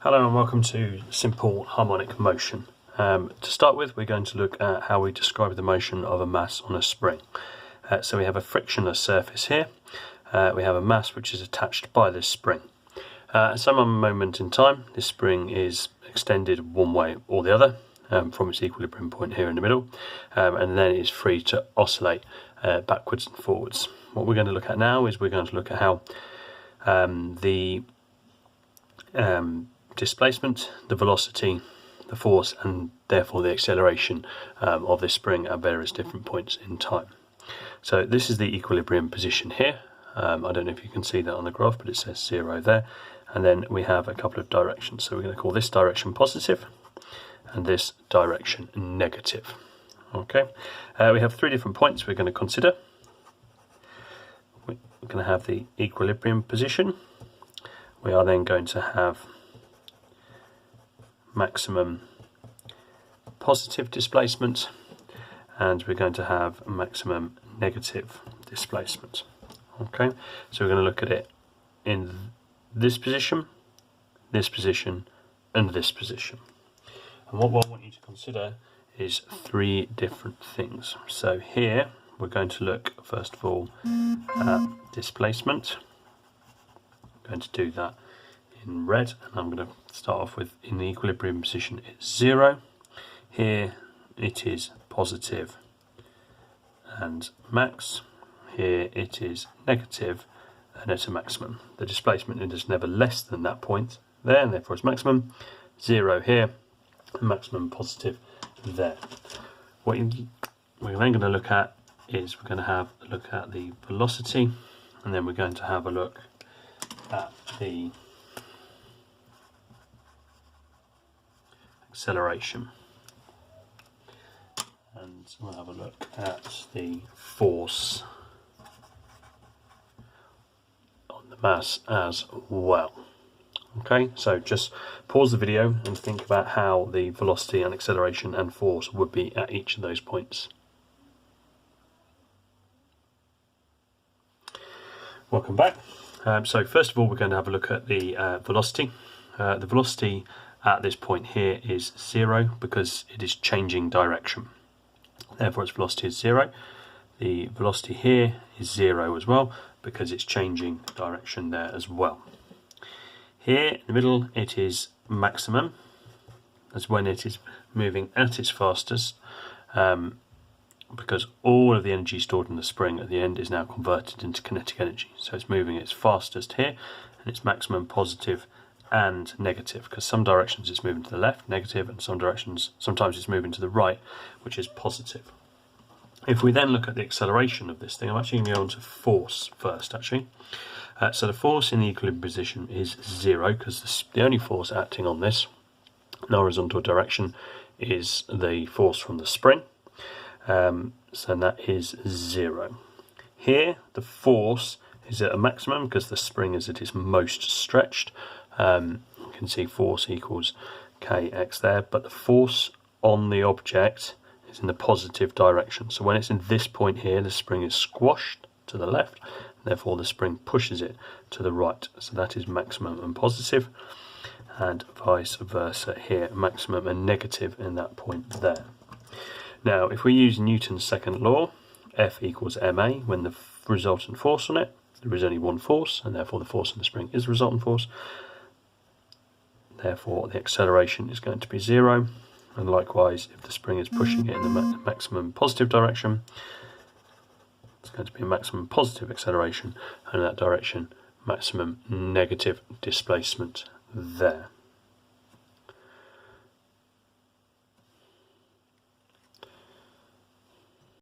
Hello and welcome to simple harmonic motion. To start with, we're going to look at how we describe the motion of a mass on a spring. So we have a frictionless surface here. We have a mass which is attached by this spring. At some moment in time, this spring is extended one way or the other from its equilibrium point here in the middle, and then it's free to oscillate backwards and forwards. What we're going to look at now is we're going to look at how the displacement, the velocity, the force, and therefore the acceleration of this spring at various different points in time. So this is the equilibrium position here. I don't know if you can see that on the graph, but it says 0 there. And then we have a couple of directions. So we're going to call this direction positive and this direction negative. Okay. We have three different points we're going to consider. We're going to have the equilibrium position. We are then going to have maximum positive displacement, and we're going to have maximum negative displacement. Okay, so we're going to look at it in this position, and this position. And what I want you to consider is three different things. So here we're going to look first of all at displacement. I'm going to do that in red, and I'm going to start off with, in the equilibrium position, it's 0. Here it is positive and max. Here it is negative and at a maximum. The displacement is never less than that point there, and therefore it's maximum. 0 here, maximum positive there. What we're then going to look at is we're going to have a look at the velocity, and then we're going to have a look at the acceleration, and we'll have a look at the force on the mass as well. Okay, so just pause the video and think about how the velocity and acceleration and force would be at each of those points. Welcome back. So first of all, we're going to have a look at the velocity. The velocity at this point here is 0 because it is changing direction. Therefore, its velocity is 0. The velocity here is 0 as well because it's changing direction there as well. Here in the middle, it is maximum. That's when it is moving at its fastest, because all of the energy stored in the spring at the end is now converted into kinetic energy. So it's moving its fastest here, and it's maximum positive and negative, because some directions it's moving to the left, negative, and some directions, sometimes it's moving to the right, which is positive. If we then look at the acceleration of this thing, I'm actually going to go on to force first, actually. So the force in the equilibrium position is 0, because the only force acting on this in horizontal direction is the force from the spring. So that is 0. Here, the force is at a maximum because the spring is at its most stretched. You can see force equals kx there, but the force on the object is in the positive direction. So when it's in this point here, the spring is squashed to the left, and therefore the spring pushes it to the right. So that is maximum and positive, and vice versa here, maximum and negative in that point there. Now, if we use Newton's second law, F equals ma, when the resultant force on it, there is only one force, and therefore the force on the spring is the resultant force. Therefore, the acceleration is going to be 0, and likewise, if the spring is pushing it in the maximum positive direction, it's going to be a maximum positive acceleration, and in that direction, maximum negative displacement there.